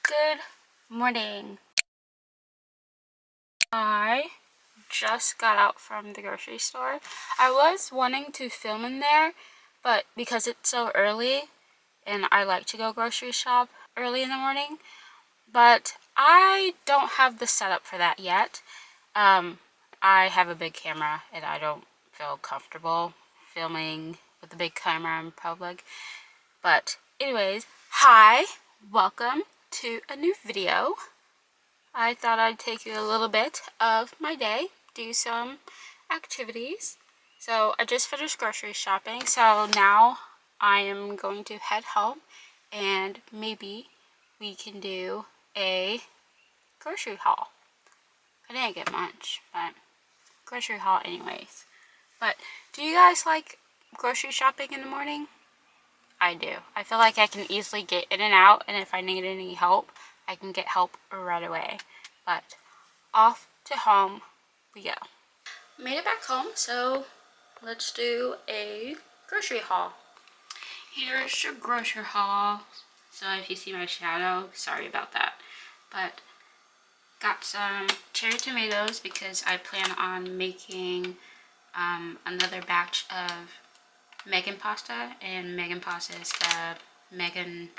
Good morning. I just got out from the grocery store. I was wanting to film in there, but because it's so early and I like to go grocery shop early in the morning, but I don't have the setup for that yet. I have a big camera and I don't feel comfortable filming with a big camera in public. But anyways, hi, welcome to a new video. I thought I'd take you a little bit of my day, do some activities. So I just finished grocery shopping, so now I am going to head home and maybe we can do a grocery haul. I didn't get much, but grocery haul anyways. But do you guys like grocery shopping in the morning? I do. I feel like I can easily get in and out, and if I need any help, I can get help right away. But off to home we go. Made it back home, so let's do a grocery haul. Here's your grocery haul. So if you see my shadow, sorry about that. But got some cherry tomatoes because I plan on making another batch of Megan pasta, and Megan pasta is the Megan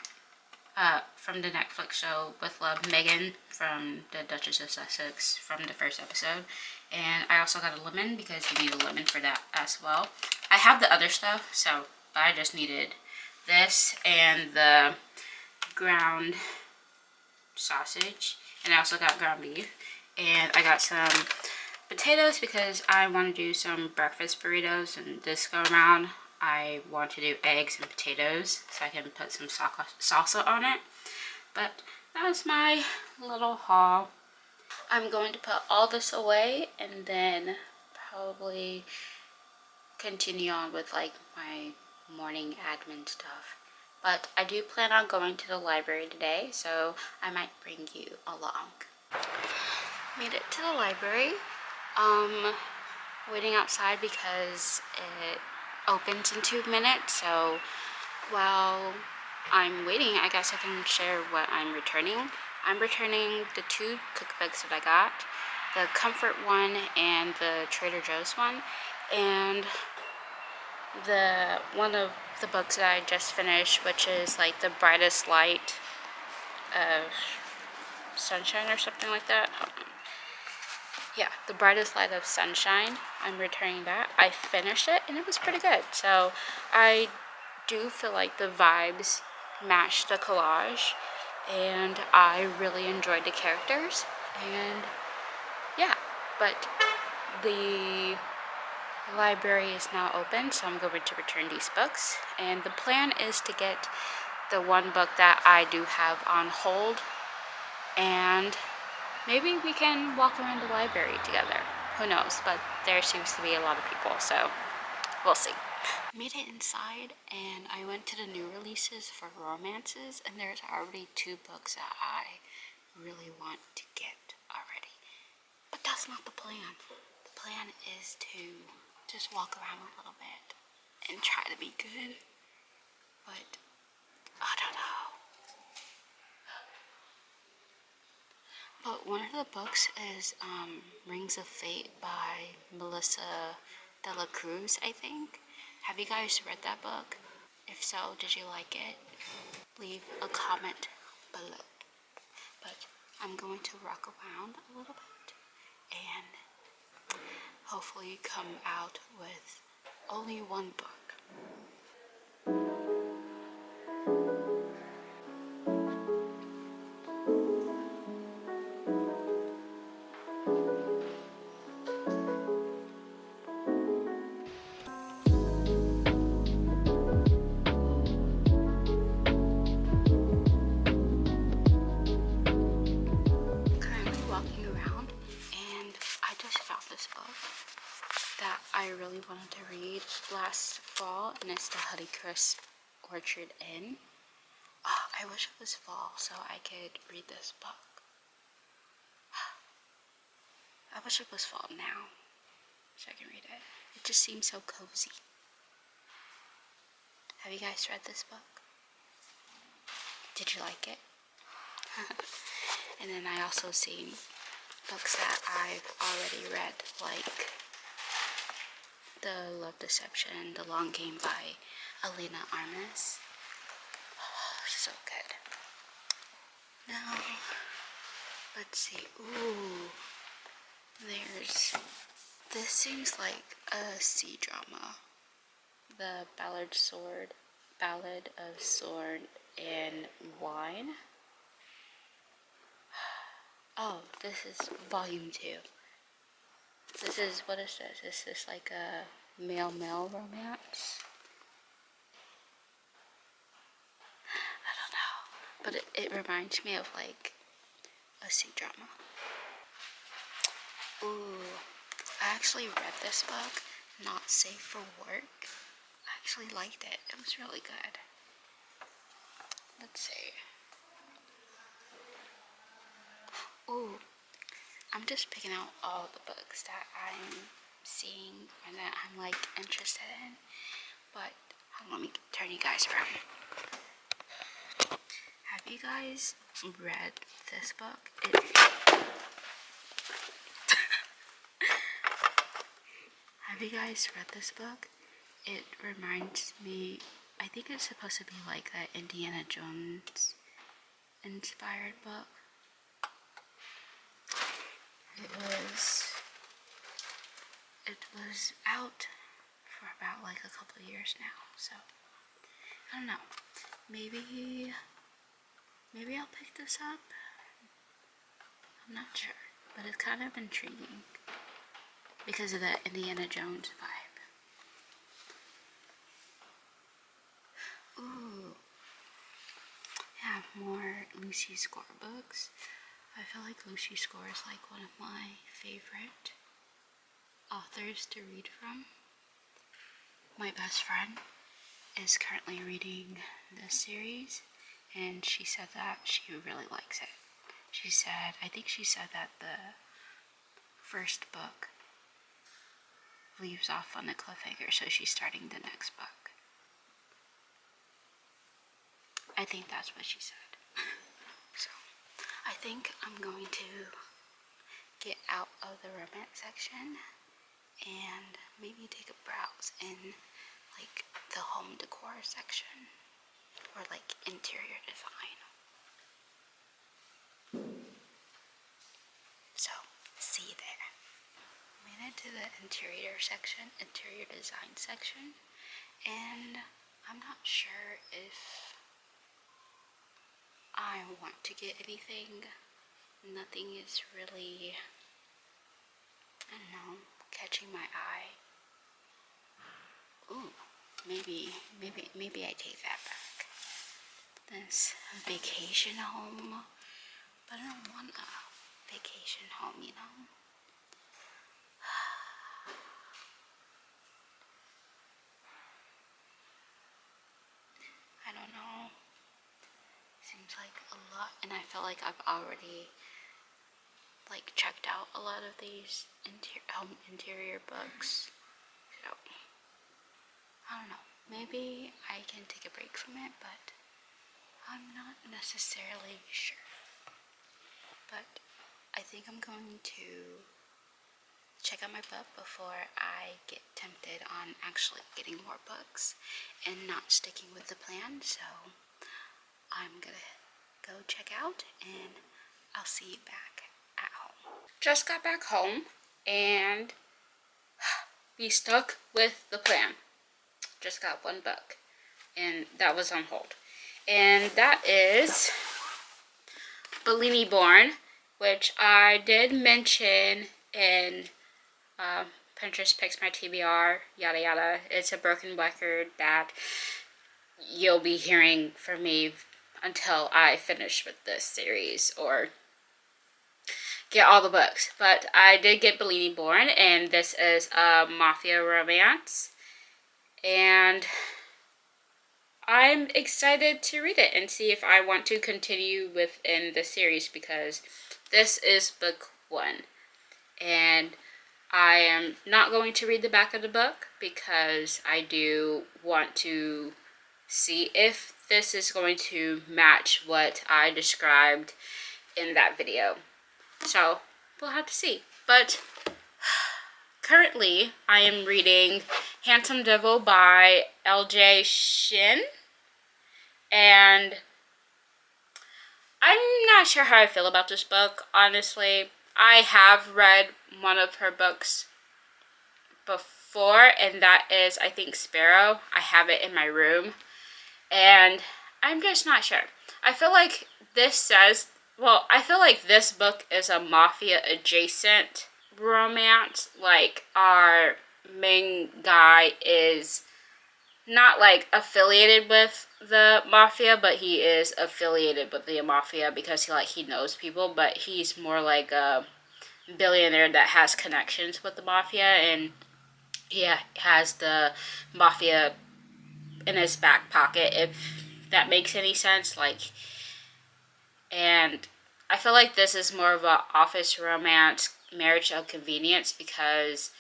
from the Netflix show With Love, Megan from the Duchess of Sussex from the first episode. And I also got a lemon because you need a lemon for that as well. I have the other stuff, so but I just needed this and the ground sausage, and I also got ground beef, and I got some potatoes because I want to do some breakfast burritos, and this go around I want to do eggs and potatoes so I can put some salsa on it. But that was my little haul. I'm going to put all this away and then probably continue on with like my morning admin stuff. But I do plan on going to the library today, so I might bring you along. Made it to the library. Waiting outside because it opens in 2 minutes, so while I'm waiting, I guess I can share what I'm returning. I'm returning the 2 cookbooks that I got, the Comfort one and the Trader Joe's one, and the one of the books that I just finished, which is like the brightest light of sunshine or something like that. Yeah, the brightest light of sunshine. I'm returning that. I finished it and it was pretty good. So I do feel like the vibes match the collage, and I really enjoyed the characters. And yeah, but the library is now open, so I'm going to return these books. And the plan is to get the one book that I do have on hold, and maybe we can walk around the library together. Who knows? But there seems to be a lot of people, so we'll see. Made it inside, and I went to the new releases for romances, and there's already 2 books that I really want to get already. But that's not the plan. The plan is to just walk around a little bit and try to be good. But I don't know. But one of the books is Rings of Fate by Melissa de la Cruz, I think. Have you guys read that book? If so, did you like it? Leave a comment below. But I'm going to rock around a little bit and hopefully come out with only one book. Currently walking around, and I just found this book that I really wanted to read last fall, and it's the Honeycrisp Orchard Inn. Oh, I wish it was fall so I could read this book. I wish it was fall now so I can read it. It just seems so cozy. Have you guys read this book? Did you like it? And then I also seen books that I've already read, like The Love Deception, The Long Game by Alina Armas. Oh, so good. Now, let's see. Ooh, this seems like a sea drama. The Ballad of Sword and Wine. Oh, this is volume 2. What is this? Is this like a male-male romance? I don't know. But it reminds me of like a sea drama. Ooh, I actually read this book, Not Safe for Work. I actually liked it. It was really good. Let's see. Ooh, I'm just picking out all the books that I'm seeing and that I'm like interested in. But let me turn you guys around. Have you guys read this book? Have you guys read this book? It reminds me, I think it's supposed to be like that Indiana Jones inspired book. It was out for about like a couple of years now, so I don't know. Maybe I'll pick this up. I'm not sure, but it's kind of intriguing because of the Indiana Jones vibe. Ooh, I have more Lucy Score books. I feel like Lucy Score is like one of my favorite authors to read from. My best friend is currently reading this series, and she said that she really likes it. I think she said that the first book leaves off on a cliffhanger, so she's starting the next book. I think that's what she said. So, I think I'm going to get out of the romance section and maybe take a browse in like the home decor section or like interior design. So, see you there. Made it to the interior design section, and I'm not sure if I want to get anything. Nothing is really, I don't know, catching my eye. Ooh, maybe I take that back. This vacation home, but I don't want a vacation home, you know? I don't know. Seems like a lot, and I feel like I've already like checked out a lot of these home interior books. So I don't know. Maybe I can take a break from it, but I'm not necessarily sure. But I think I'm going to check out my book before I get tempted on actually getting more books and not sticking with the plan. So I'm gonna go check out, and I'll see you back at home. Just got back home and we stuck with the plan. Just got one book, and that was on hold. And that is Bellini Born, which I did mention in Pinterest Picks My TBR, yada yada. It's a broken record that you'll be hearing from me until I finish with this series or get all the books. But I did get Bellini Born, and this is a mafia romance, and I'm excited to read it and see if I want to continue within the series, because this is book 1, and I am not going to read the back of the book because I do want to see if this is going to match what I described in that video. So we'll have to see. But currently I am reading Handsome Devil by L.J. Shin, and I'm not sure how I feel about this book, honestly. I have read one of her books before, and that is, I think, Sparrow. I have it in my room, and I'm just not sure. I feel like I feel like this book is a mafia adjacent romance. Like, our main guy is not like affiliated with the mafia, but he is affiliated with the mafia because he knows people, but he's more like a billionaire that has connections with the mafia, and he has the mafia in his back pocket, if that makes any sense. Like, and I feel like this is more of a office romance, marriage of convenience, because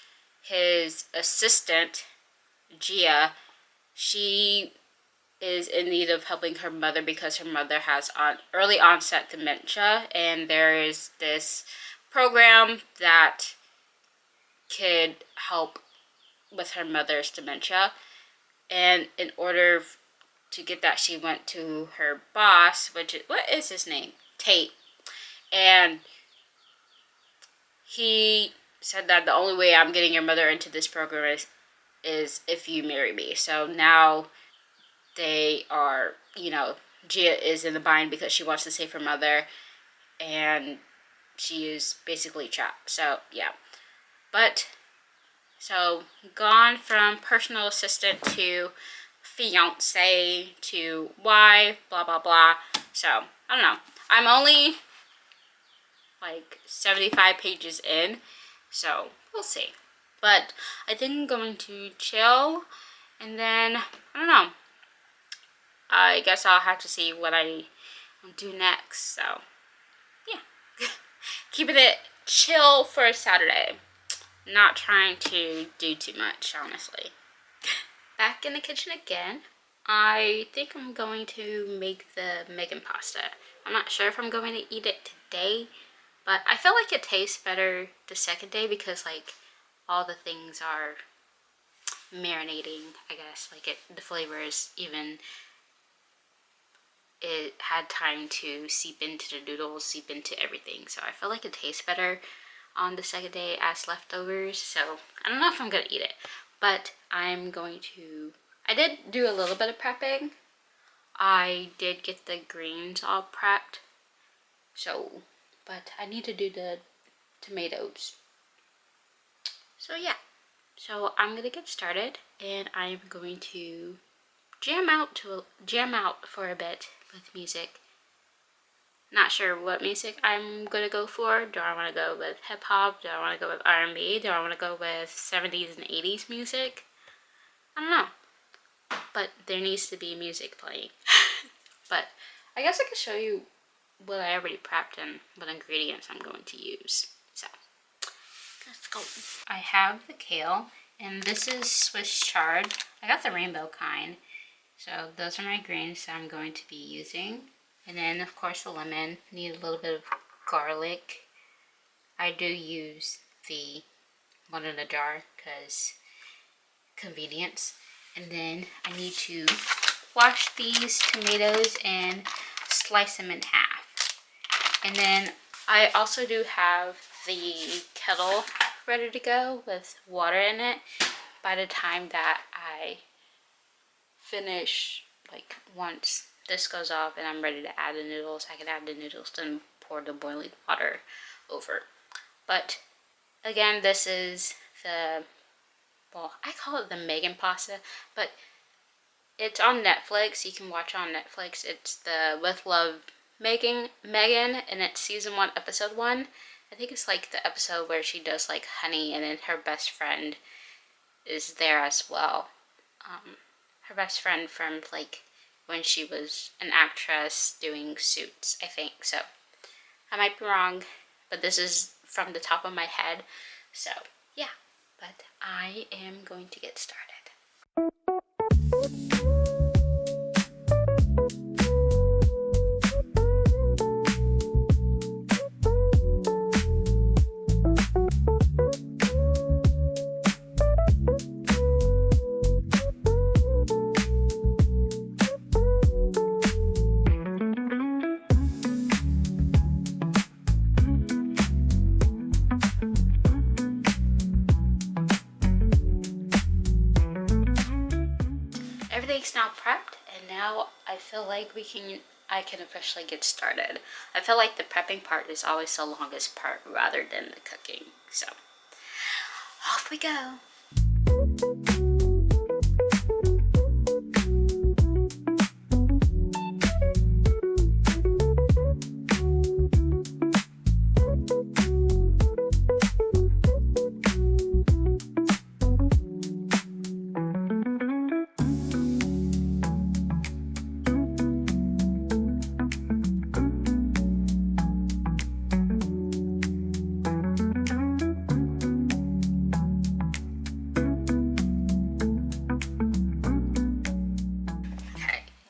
his assistant Gia, she is in need of helping her mother because her mother has early onset dementia, and there is this program that could help with her mother's dementia. And in order to get that, she went to her boss, what is his name? Tate. And he said that the only way I'm getting your mother into this program is if you marry me. So now they are, Gia is in the bind because she wants to save her mother, and she is basically trapped. So, yeah. But, so, gone from personal assistant to fiance to wife, blah, blah, blah. So, I don't know. I'm only, like, 75 pages in, so we'll see. But I think I'm going to chill, and then, I don't know. I guess I'll have to see what I do next. So, yeah. Keeping it chill for a Saturday. Not trying to do too much, honestly. Back in the kitchen again. I think I'm going to make the Megan pasta. I'm not sure if I'm going to eat it today, but I feel like it tastes better the second day because, like, all the things are marinating, I guess. Like, the flavors even... it had time to seep into the noodles, seep into everything. So I feel like it tastes better on the second day as leftovers. So I don't know if I'm gonna eat it, but I'm going to... I did do a little bit of prepping. I did get the greens all prepped. So, but I need to do the tomatoes. So yeah. So I'm gonna get started, and I'm going to jam out for a bit with music. Not sure what music I'm gonna go for. Do I want to go with hip hop? Do I want to go with R&B? Do I want to go with 70s and 80s music? I don't know. But there needs to be music playing. But I guess I could show you what I already prepped and what ingredients I'm going to use. So let's go. I have the kale, and this is Swiss chard. I got the rainbow kind. So those are my greens that I'm going to be using. And then, of course, the lemon. Need a little bit of garlic. I do use the one in a jar because convenience. And then I need to wash these tomatoes and slice them in half. And then I also do have the kettle ready to go with water in it by the time that I finish. Like, once this goes off and I'm ready to add the noodles, I can add the noodles and pour the boiling water over. But again, this is the, well, I call it the Megan pasta, but it's on Netflix. You can watch it on Netflix. It's the With Love Megan, and it's season 1, episode 1. I think it's like the episode where she does like honey, and then her best friend is there as well. Her best friend from like when she was an actress doing Suits, I think. So I might be wrong, but this is from the top of my head. So yeah, but I am going to get started. now I feel like I can officially get started. I feel like the prepping part is always the longest part rather than the cooking. So off we go.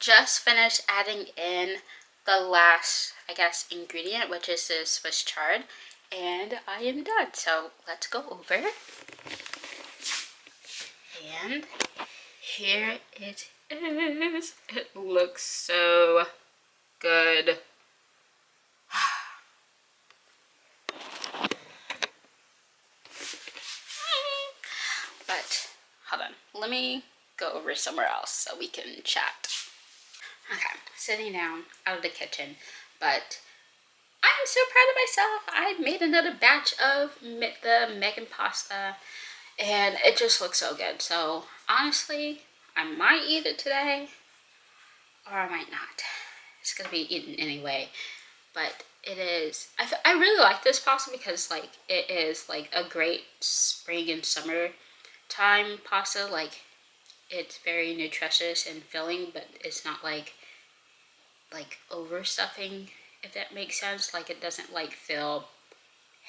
Just finished adding in the last, I guess, ingredient, which is the Swiss chard, and I am done. So let's go over. And here it is. It looks so good. But hold on, let me go over somewhere else so we can chat. Okay, sitting down out of the kitchen, but I'm so proud of myself. I made another batch of the Megan pasta, and it just looks so good. So honestly, I might eat it today, or I might not. It's gonna be eaten anyway. But it is, I really like this pasta because like it is like a great spring and summer time pasta. Like it's very nutritious and filling, but it's not like overstuffing, if that makes sense. Like it doesn't like feel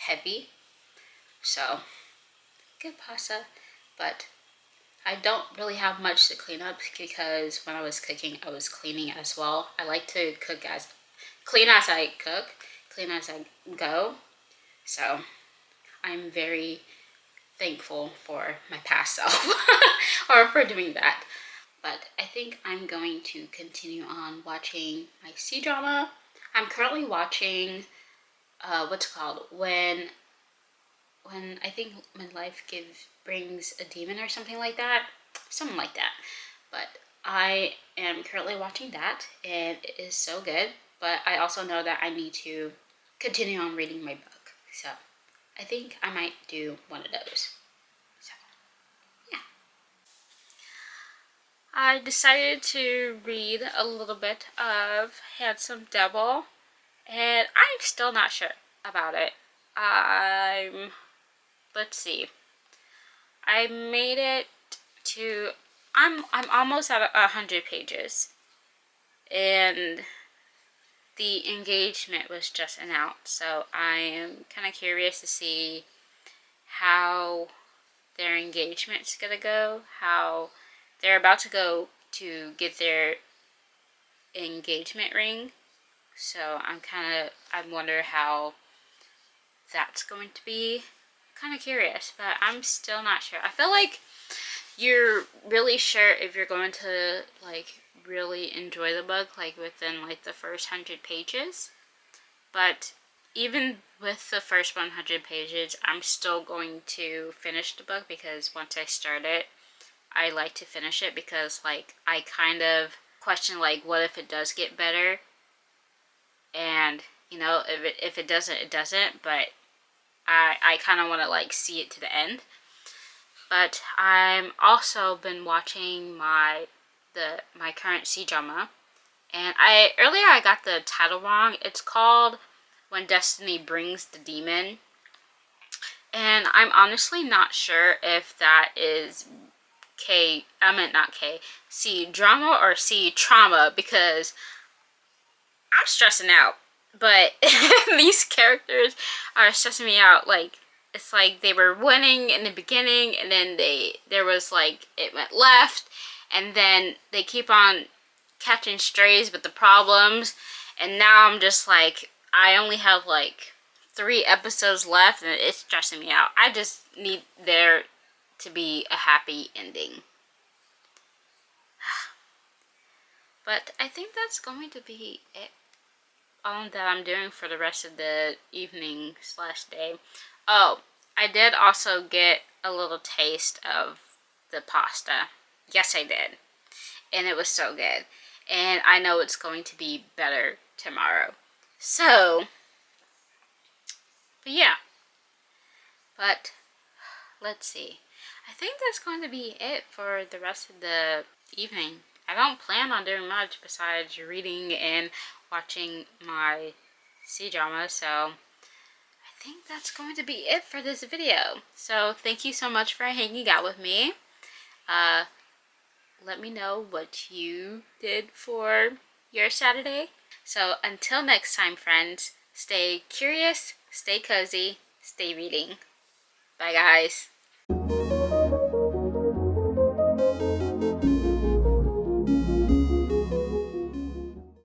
heavy. So good pasta, but I don't really have much to clean up because when I was cooking, I was cleaning as well. I like to cook clean as I cook, clean as I go. So I'm very thankful for my past self or for doing that. But I think I'm going to continue on watching my C-drama. I'm currently watching, what's it called? When I think when life brings a demon or something like that. Something like that. But I am currently watching that, and it is so good. But I also know that I need to continue on reading my book. So I think I might do one of those. So yeah. I decided to read a little bit of Handsome Devil, and I'm still not sure about it. Let's see. I made it to, I'm almost at 100 pages, and the engagement was just announced, so I am kind of curious to see how their engagement's gonna go, how they're about to go to get their engagement ring. So I wonder how that's going to be. Kind of curious, but I'm still not sure. I feel like you're really sure if you're going to like really enjoy the book like within like the first 100 pages. But even with the first 100 pages, I'm still going to finish the book because once I start it, I like to finish it because like I kind of question like what if it does get better, and you know if it doesn't, it doesn't. But I kind of want to like see it to the end. But I'm also been watching my current C-drama, and earlier I got the title wrong. It's called When Destiny Brings the Demon, and I'm honestly not sure if that is C drama or C trauma, because I'm stressing out. But these characters are stressing me out. Like it's like they were winning in the beginning, and then there was like it went left, and then they keep on catching strays with the problems, and now I'm just like I only have like 3 episodes left, and it's stressing me out. I just need there to be a happy ending. But I think that's going to be it. All that I'm doing for the rest of the evening / day. Oh, I did also get a little taste of the pasta. Yes, I did. And it was so good. and I know it's going to be better tomorrow. So, but yeah. But let's see. I think that's going to be it for the rest of the evening. I don't plan on doing much besides reading and watching my C-drama, so I think that's going to be it for this video. So thank you so much for hanging out with me. Let me know what you did for your Saturday. So until next time, friends, stay curious, stay cozy, stay reading. Bye, guys.